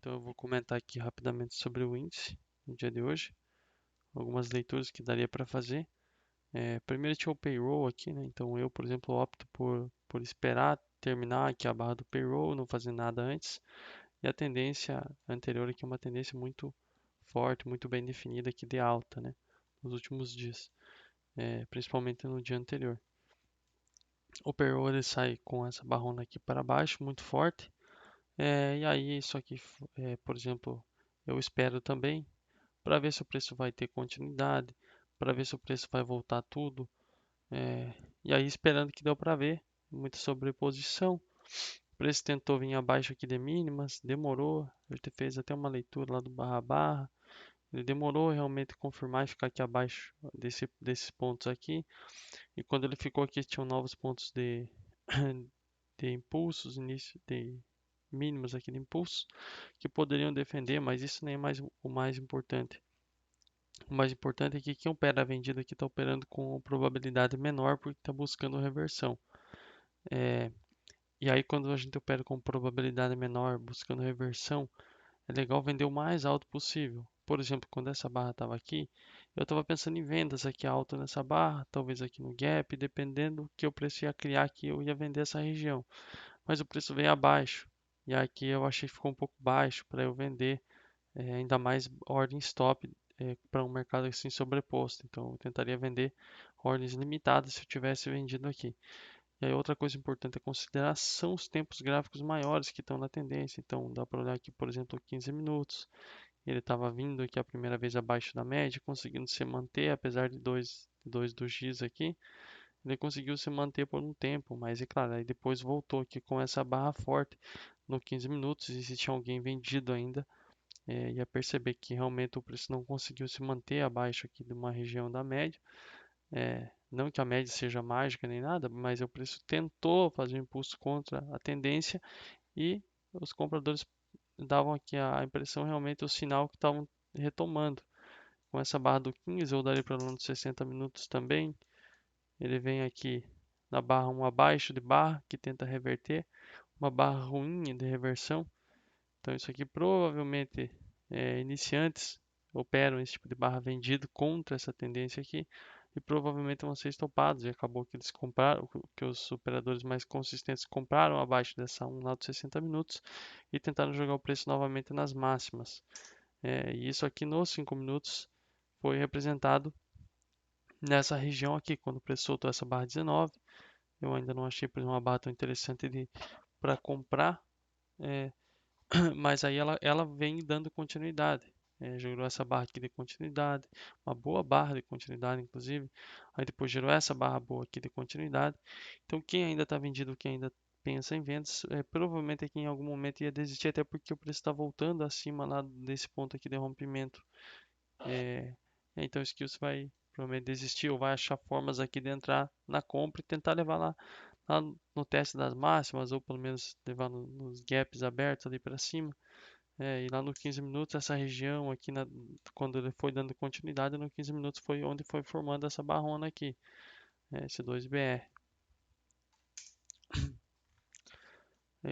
Então eu vou comentar aqui rapidamente sobre o índice no dia de hoje, algumas leituras que daria para fazer. Primeiro tinha o payroll aqui, né? Então eu, por exemplo, opto por esperar terminar aqui a barra do payroll, não fazer nada antes. E a tendência anterior aqui é uma tendência muito forte, muito bem definida aqui de alta, né? Nos últimos dias, principalmente no dia anterior. O payroll ele sai com essa barrona aqui para baixo, muito forte. E aí isso aqui, por exemplo, eu espero também para ver se o preço vai ter continuidade, para ver se o preço vai voltar tudo. E aí esperando que deu para ver, muita sobreposição. O preço tentou vir abaixo aqui de mínimas, demorou. A gente fez até uma leitura lá do barra barra. Ele demorou realmente confirmar e ficar aqui abaixo desses pontos aqui. E quando ele ficou aqui, tinham novos pontos de impulsos, início de mínimos aqui de impulso, que poderiam defender, mas isso nem é mais o mais importante. O mais importante é que quem opera a vendida aqui está operando com probabilidade menor porque está buscando reversão. E aí quando a gente opera com probabilidade menor, buscando reversão, é legal vender o mais alto possível. Por exemplo, quando essa barra estava aqui, eu estava pensando em vendas aqui alto nessa barra, talvez aqui no gap, dependendo do que o preço ia criar aqui, eu ia vender essa região. Mas o preço veio abaixo. E aqui eu achei que ficou um pouco baixo para eu vender, ainda mais ordem stop para um mercado assim sobreposto. Então eu tentaria vender ordens limitadas se eu tivesse vendido aqui. E aí outra coisa importante a considerar são os tempos gráficos maiores que estão na tendência. Então dá para olhar aqui, por exemplo, 15 minutos. Ele estava vindo aqui a primeira vez abaixo da média, conseguindo se manter, apesar de dois do X aqui. Ele conseguiu se manter por um tempo, mas é claro, aí depois voltou aqui com essa barra forte no 15 minutos. E se tinha alguém vendido ainda, ia perceber que realmente o preço não conseguiu se manter abaixo aqui de uma região da média. Não que a média seja mágica nem nada, mas o preço tentou fazer um impulso contra a tendência e os compradores davam aqui a impressão, realmente, o sinal que estavam retomando. Com essa barra do 15, eu daria para no 60 minutos também. Ele vem aqui na barra 1 abaixo de barra, que tenta reverter, uma barra ruim de reversão. Então isso aqui provavelmente iniciantes operam esse tipo de barra vendido contra essa tendência aqui e provavelmente vão ser estopados. E acabou que eles compraram, que os operadores mais consistentes compraram abaixo dessa 1 lá dos 60 minutos e tentaram jogar o preço novamente nas máximas. E isso aqui nos 5 minutos foi representado nessa região aqui, quando o preço soltou essa barra 19. Eu ainda não achei por exemplo, uma barra tão interessante para comprar, mas aí ela vem dando continuidade. Gerou essa barra aqui de continuidade, uma boa barra de continuidade, inclusive. Aí depois gerou essa barra boa aqui de continuidade. Então, quem ainda está vendido, quem ainda pensa em vendas, provavelmente aqui em algum momento ia desistir, até porque o preço está voltando acima lá desse ponto aqui de rompimento. Então, o Skills vai provavelmente desistir ou vai achar formas aqui de entrar na compra e tentar levar lá no teste das máximas, ou pelo menos levar nos gaps abertos ali para cima. E lá no 15 minutos, essa região aqui, quando ele foi dando continuidade, no 15 minutos foi onde foi formando essa barrona aqui, esse 2BR.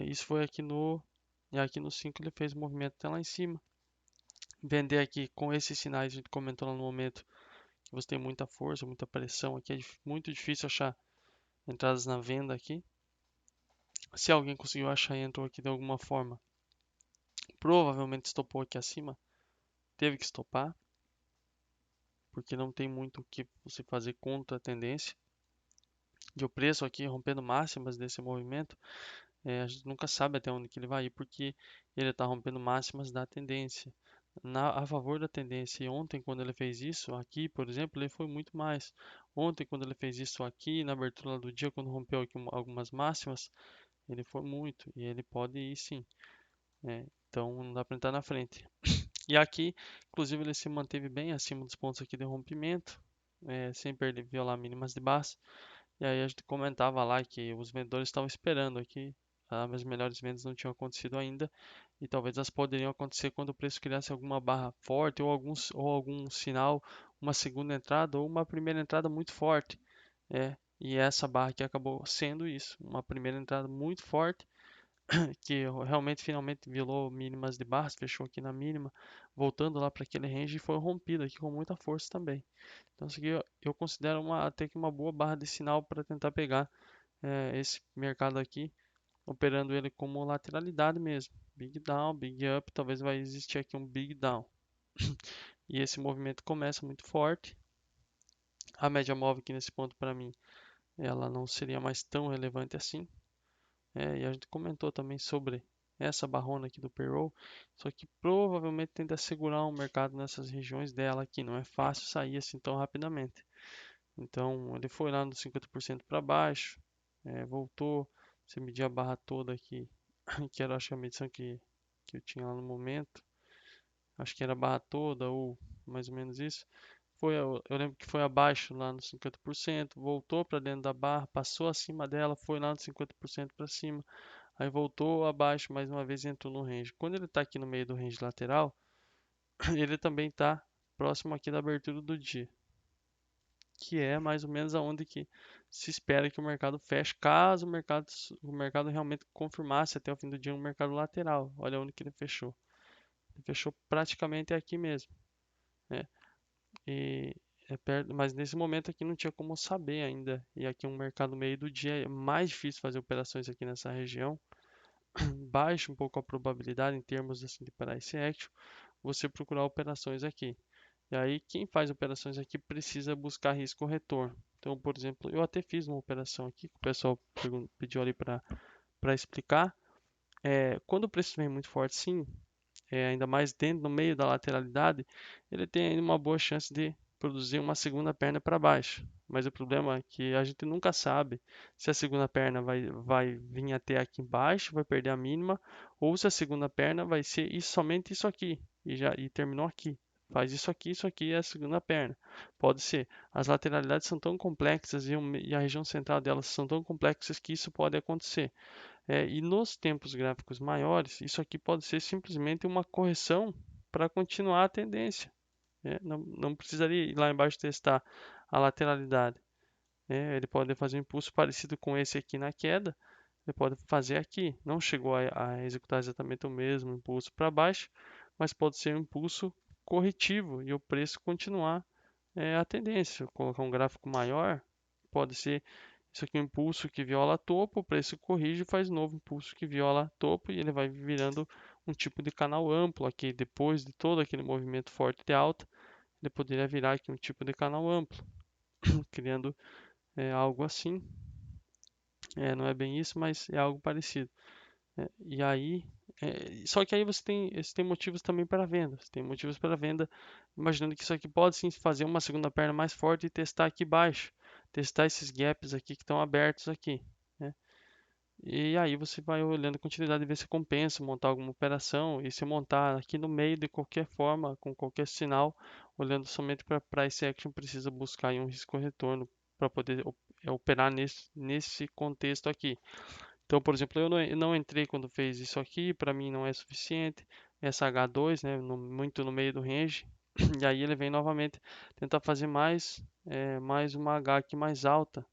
Isso foi e aqui no 5 ele fez movimento até lá em cima. Vender aqui com esses sinais, a gente comentou lá no momento, que você tem muita força, muita pressão aqui, é muito difícil achar entradas na venda aqui. Se alguém conseguiu achar e entrou aqui de alguma forma, provavelmente estopou aqui acima, teve que estopar, porque não tem muito o que você fazer contra a tendência. E o preço aqui rompendo máximas desse movimento, a gente nunca sabe até onde que ele vai ir, porque ele está rompendo máximas da tendência, a favor da tendência. E ontem, quando ele fez isso aqui, por exemplo, ele foi muito mais. Ontem, quando ele fez isso aqui, na abertura do dia, quando rompeu aqui algumas máximas, ele foi muito, e ele pode ir sim. Então não dá para entrar na frente. E aqui, inclusive, ele se manteve bem acima dos pontos aqui de rompimento, sem perder violar mínimas de base. E aí a gente comentava lá que os vendedores estavam esperando aqui, as melhores vendas não tinham acontecido ainda, e talvez elas poderiam acontecer quando o preço criasse alguma barra forte ou algum sinal, uma segunda entrada ou uma primeira entrada muito forte. E essa barra aqui acabou sendo isso, uma primeira entrada muito forte que realmente finalmente violou mínimas de barras, fechou aqui na mínima, voltando lá para aquele range e foi rompido aqui com muita força também. Então isso aqui eu considero até que uma boa barra de sinal para tentar pegar esse mercado aqui, operando ele como lateralidade mesmo. Big down, big up, talvez vai existir aqui um big down. E esse movimento começa muito forte. A média móvel aqui nesse ponto para mim, ela não seria mais tão relevante assim. E a gente comentou também sobre essa barrona aqui do payroll, só que provavelmente tenta segurar um mercado nessas regiões dela aqui, não é fácil sair assim tão rapidamente. Então ele foi lá nos 50% para baixo, voltou, você medir a barra toda aqui, que era acho que a medição que eu tinha lá no momento, acho que era a barra toda ou mais ou menos isso. Eu lembro que foi abaixo lá nos 50%, voltou para dentro da barra, passou acima dela, foi lá nos 50% para cima, aí voltou abaixo mais uma vez e entrou no range. Quando ele está aqui no meio do range lateral, ele também está próximo aqui da abertura do dia, que é mais ou menos aonde que se espera que o mercado feche, caso o mercado realmente confirmasse até o fim do dia um mercado lateral. Olha onde que ele fechou. Ele fechou praticamente aqui mesmo, né? E mas nesse momento aqui não tinha como saber ainda. E aqui um mercado meio do dia é mais difícil fazer operações aqui nessa região. Baixa um pouco a probabilidade em termos assim de price action, você procurar operações aqui. E aí quem faz operações aqui precisa buscar risco retorno. Então, por exemplo, eu até fiz uma operação aqui que o pessoal pediu ali para explicar. Quando o preço vem muito forte, sim, ainda mais dentro, no meio da lateralidade, ele tem ainda uma boa chance de produzir uma segunda perna para baixo. Mas o problema é que a gente nunca sabe se a segunda perna vai vir até aqui embaixo, vai perder a mínima, ou se a segunda perna vai ser somente isso aqui e terminou aqui. Faz isso aqui é a segunda perna. Pode ser. As lateralidades são tão complexas e a região central delas são tão complexas que isso pode acontecer. E nos tempos gráficos maiores, isso aqui pode ser simplesmente uma correção para continuar a tendência. Não precisaria ir lá embaixo testar a lateralidade. Ele pode fazer um impulso parecido com esse aqui na queda. Ele pode fazer aqui. Não chegou a executar exatamente o mesmo impulso para baixo, mas pode ser um impulso corretivo e o preço continuar a tendência. Colocar um gráfico maior, pode ser isso aqui um impulso que viola topo, o preço corrige, faz um novo impulso que viola topo e ele vai virando um tipo de canal amplo aqui. Depois de todo aquele movimento forte de alta, ele poderia virar aqui um tipo de canal amplo, criando algo assim. Não é bem isso, mas é algo parecido. E aí, só que aí você tem motivos também para venda. Você tem motivos para venda, imaginando que isso aqui pode sim fazer uma segunda perna mais forte e testar aqui baixo, testar esses gaps aqui que estão abertos aqui, né? E aí você vai olhando a continuidade e ver se compensa montar alguma operação. E se montar aqui no meio de qualquer forma, com qualquer sinal, olhando somente para price action, precisa buscar aí um risco retorno para poder operar nesse contexto aqui. Então, por exemplo, eu não entrei quando fez isso aqui, para mim não é suficiente. Essa H2, né, muito no meio do range. E aí ele vem novamente tentar fazer mais uma H aqui mais alta.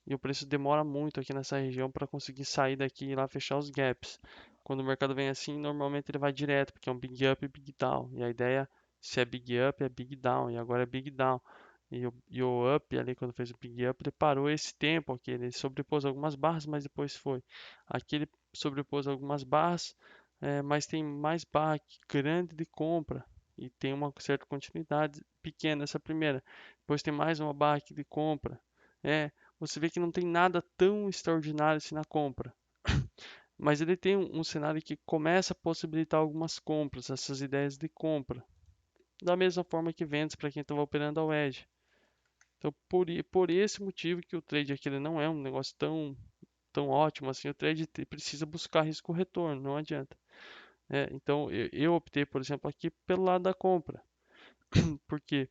E o preço demora muito aqui nessa região para conseguir sair daqui e ir lá fechar os gaps. Quando o mercado vem assim, normalmente ele vai direto, porque é um big up e big down. E a ideia, se é big up, é big down. E agora é big down. E o up ali, quando fez o big up, ele parou esse tempo aqui. Ele sobrepôs algumas barras, mas depois foi. Aqui ele sobrepôs algumas barras, mas tem mais barra aqui grande de compra. E tem uma certa continuidade pequena essa primeira. Depois tem mais uma barra aqui de compra. Você vê que não tem nada tão extraordinário assim na compra. Mas ele tem um cenário que começa a possibilitar algumas compras, essas ideias de compra. Da mesma forma que vendas para quem estava operando ao edge. Então, por esse motivo que o trade aqui ele não é um negócio tão ótimo assim, o trade precisa buscar risco retorno, não adianta. Então, eu optei, por exemplo, aqui pelo lado da compra, porque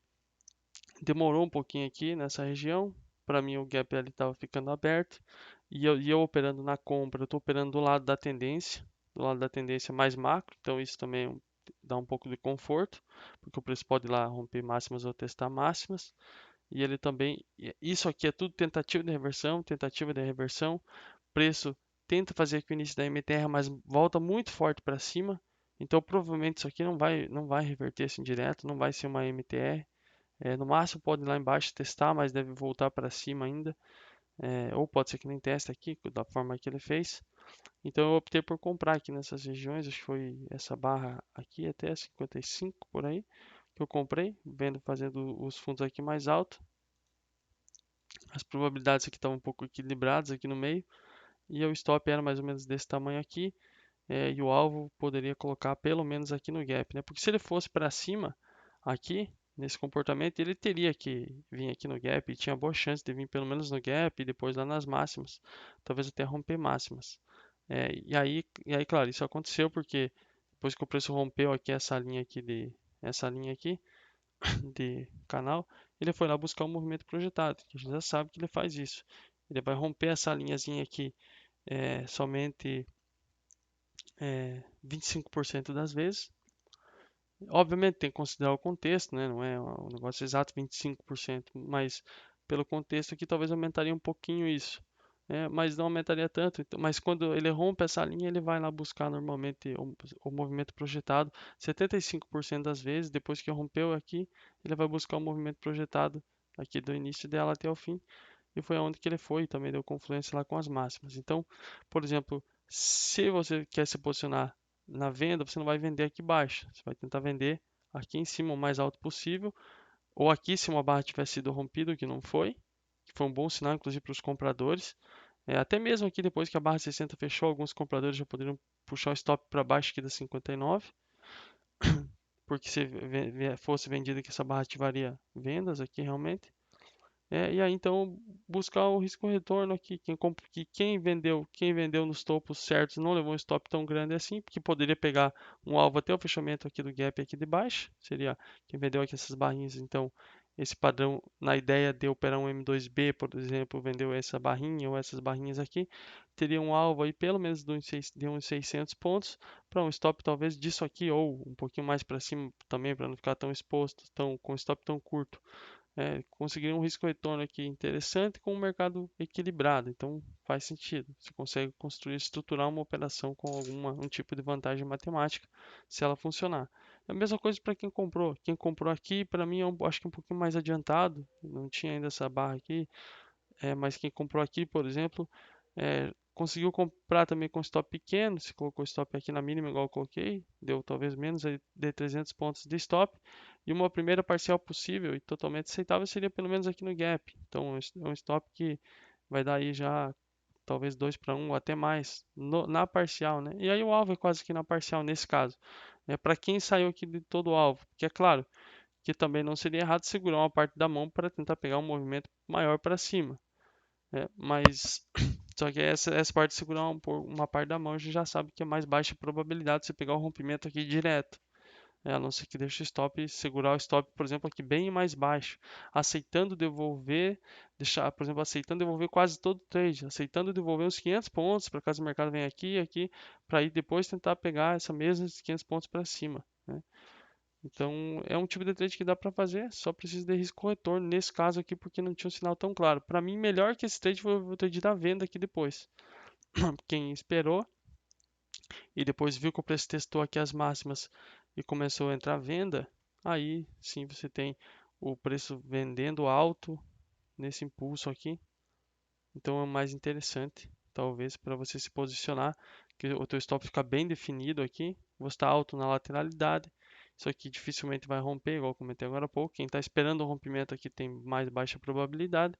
demorou um pouquinho aqui nessa região. Para mim, o gap ali estava ficando aberto. E eu operando na compra, eu estou operando do lado da tendência mais macro. Então, isso também dá um pouco de conforto, porque o preço pode ir lá romper máximas ou testar máximas. E ele também, isso aqui é tudo tentativa de reversão, preço tenta fazer aqui o início da MTR, mas volta muito forte para cima. Então provavelmente isso aqui não vai reverter assim direto, não vai ser uma MTR. No máximo pode ir lá embaixo testar, mas deve voltar para cima ainda. Ou pode ser que nem teste aqui, da forma que ele fez. Então eu optei por comprar aqui nessas regiões, acho que foi essa barra aqui até 55 por aí, que eu comprei, fazendo os fundos aqui mais altos. As probabilidades aqui estavam um pouco equilibradas aqui no meio, e o stop era mais ou menos desse tamanho aqui, e o alvo poderia colocar pelo menos aqui no gap, né? Porque se ele fosse para cima aqui, nesse comportamento, ele teria que vir aqui no gap, e tinha boa chance de vir pelo menos no gap e depois lá nas máximas, talvez até romper máximas. E aí, claro, isso aconteceu porque depois que o preço rompeu aqui essa linha aqui de canal, ele foi lá buscar o movimento projetado, que a gente já sabe que ele faz isso. Ele vai romper essa linhazinha aqui somente 25% das vezes. Obviamente tem que considerar o contexto, né? Não é um negócio exato 25%, mas pelo contexto aqui talvez aumentaria um pouquinho isso, né? Mas não aumentaria tanto. Mas quando ele rompe essa linha, ele vai lá buscar normalmente o movimento projetado 75% das vezes. Depois que rompeu aqui, ele vai buscar o movimento projetado aqui do início dela até o fim. E foi onde que ele foi, e também deu confluência lá com as máximas. Então, por exemplo, se você quer se posicionar na venda, você não vai vender aqui embaixo. Você vai tentar vender aqui em cima o mais alto possível. Ou aqui, se uma barra tivesse sido rompida, que não foi. Que foi um bom sinal, inclusive, para os compradores. Até mesmo aqui, depois que a barra 60 fechou, alguns compradores já poderiam puxar o stop para baixo aqui da 59. Porque se fosse vendida que essa barra ativaria vendas aqui realmente. E aí então buscar o risco retorno aqui. Quem vendeu nos topos certos não levou um stop tão grande assim, porque poderia pegar um alvo até o fechamento aqui do gap aqui de baixo. Seria quem vendeu aqui essas barrinhas. Então esse padrão, na ideia de operar um M2B, por exemplo, vendeu essa barrinha ou essas barrinhas aqui, teria um alvo aí pelo menos de uns 600 pontos para um stop talvez disso aqui ou um pouquinho mais para cima também, para não ficar tão exposto, com um stop tão curto. Conseguir um risco-retorno aqui interessante com um mercado equilibrado. Então faz sentido. Você consegue construir, estruturar uma operação com um tipo de vantagem matemática, se ela funcionar. É a mesma coisa para quem comprou. Quem comprou aqui, para mim, acho que um pouquinho mais adiantado. Não tinha ainda essa barra aqui. Mas quem comprou aqui, por exemplo, conseguiu comprar também com stop pequeno. Se colocou stop aqui na mínima, igual eu coloquei, deu talvez menos aí de 300 pontos de stop. E uma primeira parcial possível e totalmente aceitável seria pelo menos aqui no gap. Então é um stop que vai dar aí já talvez 2 para 1 ou até mais na parcial, né? E aí o alvo é quase que na parcial nesse caso. Para quem saiu aqui de todo o alvo, porque é claro que também não seria errado segurar uma parte da mão para tentar pegar um movimento maior para cima. Mas só que essa parte de segurar uma parte da mão, a gente já sabe que é mais baixa a probabilidade de você pegar o rompimento aqui direto. A não ser que deixe o stop, segurar o stop, por exemplo, aqui bem mais baixo, aceitando devolver, deixar, por exemplo, aceitando devolver quase todo o trade, aceitando devolver uns 500 pontos, para caso o mercado venha aqui e aqui, para ir depois tentar pegar essa mesma 500 pontos para cima, né? Então, é um tipo de trade que dá para fazer, só precisa de risco-retorno nesse caso aqui, porque não tinha um sinal tão claro. Para mim, melhor que esse trade foi o trade da venda aqui depois. Quem esperou e depois viu que o preço testou aqui as máximas e começou a entrar à venda, aí sim você tem o preço vendendo alto nesse impulso aqui. Então é mais interessante, talvez, para você se posicionar, que o teu stop fica bem definido aqui, você está alto na lateralidade. Isso aqui dificilmente vai romper, igual eu comentei agora há pouco. Quem está esperando o rompimento aqui tem mais baixa probabilidade.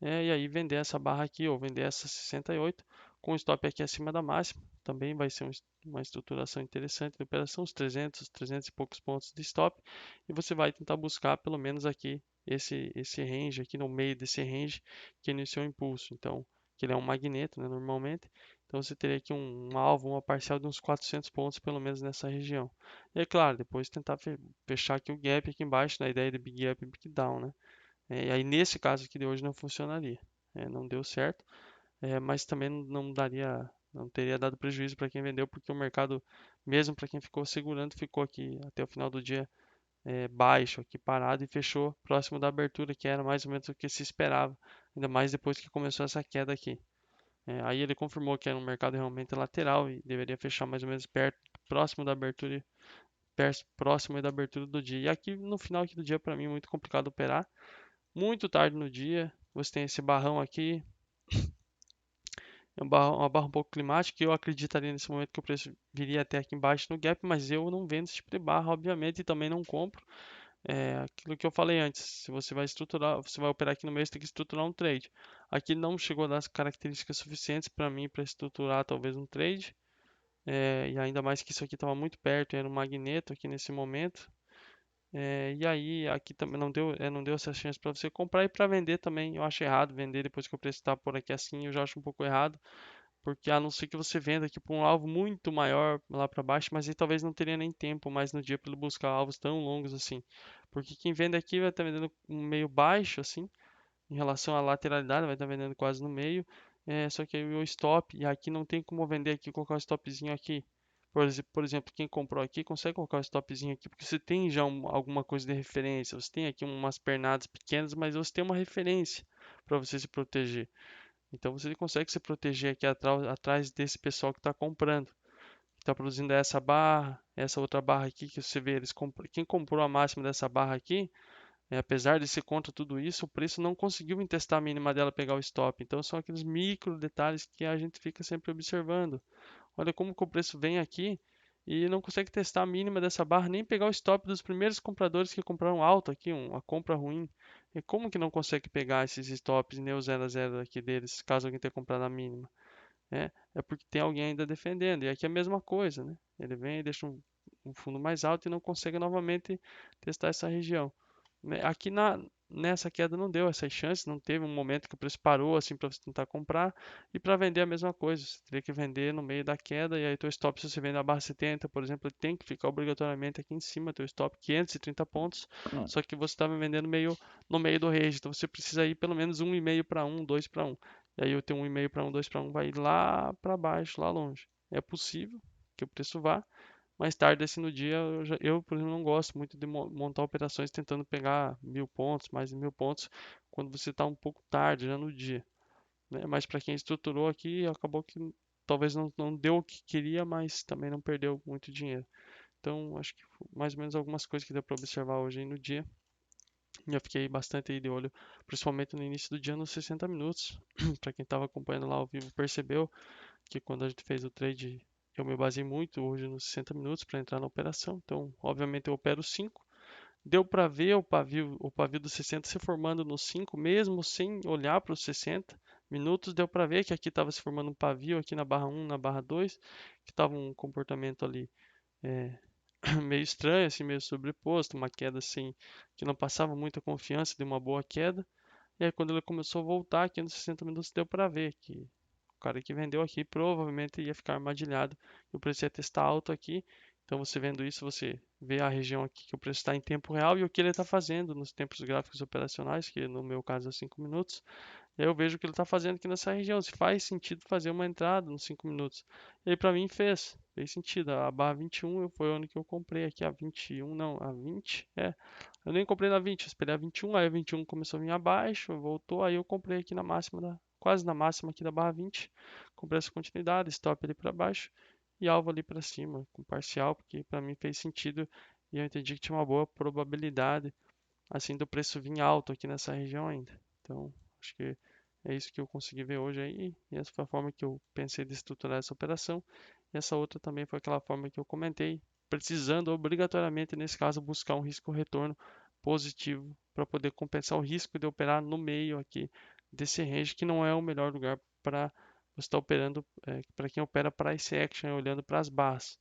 E aí vender essa barra aqui ou vender essa 68 com o stop aqui acima da máxima. Também vai ser uma estruturação interessante de operação, uns 300 e poucos pontos de stop. E você vai tentar buscar pelo menos aqui esse range, aqui no meio desse range que iniciou o impulso. Então, que ele é um magneto, né, normalmente. Então você teria aqui um alvo, uma parcial de uns 400 pontos pelo menos nessa região. E é claro, depois tentar fechar aqui o gap aqui embaixo na ideia de big up e big down, né? E aí nesse caso aqui de hoje não funcionaria. Não deu certo, mas também não teria dado prejuízo para quem vendeu, porque o mercado, mesmo para quem ficou segurando, ficou aqui até o final do dia baixo, aqui parado e fechou próximo da abertura, que era mais ou menos o que se esperava, ainda mais depois que começou essa queda aqui. Aí ele confirmou que era um mercado realmente lateral e deveria fechar mais ou menos perto, próximo da abertura, próximo da abertura do dia. E aqui no final aqui do dia para mim é muito complicado operar. Muito tarde no dia, você tem esse barrão aqui, é uma barra um pouco climática, que eu acreditaria nesse momento que o preço viria até aqui embaixo no gap, mas eu não vendo esse tipo de barra, obviamente, e também não compro. É aquilo que eu falei antes, se você vai estruturar, você vai operar aqui no mês, tem que estruturar um trade. Aqui não chegou a dar as características suficientes para mim para estruturar talvez um trade, e ainda mais que isso aqui estava muito perto, era um magneto aqui nesse momento. E aí aqui também não deu essa chance para você comprar e para vender também. Eu acho errado vender depois que o preço está por aqui assim, eu já acho um pouco errado, porque a não ser que você venda aqui para um alvo muito maior lá para baixo, mas aí talvez não teria nem tempo mais no dia para ele buscar alvos tão longos assim. Porque quem vende aqui vai estar vendendo um meio baixo assim, em relação à lateralidade, vai estar vendendo quase no meio. Só que aí o stop, e aqui não tem como vender aqui e colocar o stopzinho aqui. Por exemplo, quem comprou aqui consegue colocar o stopzinho aqui, porque você tem já alguma coisa de referência. Você tem aqui umas pernadas pequenas, mas você tem uma referência para você se proteger. Então você consegue se proteger aqui atrás desse pessoal que está comprando, que está produzindo essa barra, essa outra barra aqui que você vê, quem comprou a máxima dessa barra aqui, apesar de ser contra tudo isso, o preço não conseguiu em testar a mínima dela pegar o stop. Então são aqueles micro detalhes que a gente fica sempre observando. Olha como que o preço vem aqui e não consegue testar a mínima dessa barra, nem pegar o stop dos primeiros compradores que compraram alto aqui, uma compra ruim. E como que não consegue pegar esses stops nem o 0 a 0 aqui deles, caso alguém tenha comprado a mínima? É porque tem alguém ainda defendendo. E aqui é a mesma coisa, né? Ele vem e deixa um fundo mais alto e não consegue novamente testar essa região. Aqui nessa queda não deu essas chances, não teve um momento que o preço parou assim para você tentar comprar. E para vender a mesma coisa, você teria que vender no meio da queda e aí teu stop, se você vende na barra 70, por exemplo, ele tem que ficar obrigatoriamente aqui em cima, teu stop 530 pontos, só que você estava vendendo no meio do range, então você precisa ir pelo menos 1,5 para 1, 2 para 1. E aí o teu 1,5 para 1, 2 para 1 vai ir lá para baixo, lá longe. É possível que o preço vá, mais tarde assim no dia, por exemplo, não gosto muito de montar operações tentando pegar 1.000 pontos, mais de 1.000 pontos, quando você está um pouco tarde já no dia, né? Mas para quem estruturou aqui, acabou que talvez não deu o que queria, mas também não perdeu muito dinheiro. Então, acho que mais ou menos algumas coisas que deu para observar hoje aí no dia. Eu fiquei bastante aí de olho, principalmente no início do dia nos 60 minutos. Para quem estava acompanhando lá ao vivo, percebeu que quando a gente fez o trade, eu me basei muito hoje nos 60 minutos para entrar na operação. Então, obviamente, eu opero 5. Deu para ver o pavio dos 60 se formando nos 5, mesmo sem olhar para os 60 minutos. Deu para ver que aqui estava se formando um pavio aqui na barra 1, na barra 2, que estava um comportamento ali é, meio estranho, assim, meio sobreposto, uma queda assim, que não passava muita confiança de uma boa queda. E aí, quando ele começou a voltar aqui nos 60 minutos, deu para ver que o cara que vendeu aqui provavelmente ia ficar armadilhado e o preço ia testar alto aqui. Então, você vendo isso, você vê a região aqui que o preço está em tempo real e o que ele está fazendo nos tempos gráficos operacionais, que no meu caso é 5 minutos. E aí eu vejo o que ele está fazendo aqui nessa região, se faz sentido fazer uma entrada nos 5 minutos. E aí, para mim, fez sentido. A barra 21 foi onde que eu comprei aqui, a 21, não, a 20. Eu nem comprei na 20, eu esperei a 21, aí a 21 começou a vir abaixo, voltou, aí eu comprei aqui na máxima, quase na máxima aqui da barra 20. Comprei essa continuidade, stop ali para baixo e alvo ali para cima, com parcial, porque para mim fez sentido e eu entendi que tinha uma boa probabilidade assim do preço vir alto aqui nessa região ainda. Então, acho que é isso que eu consegui ver hoje aí, e essa foi a forma que eu pensei de estruturar essa operação. E essa outra também foi aquela forma que eu comentei, precisando obrigatoriamente, nesse caso, buscar um risco-retorno positivo para poder compensar o risco de operar no meio aqui desse range, que não é o melhor lugar para você estar operando, para quem opera price action, olhando para as barras.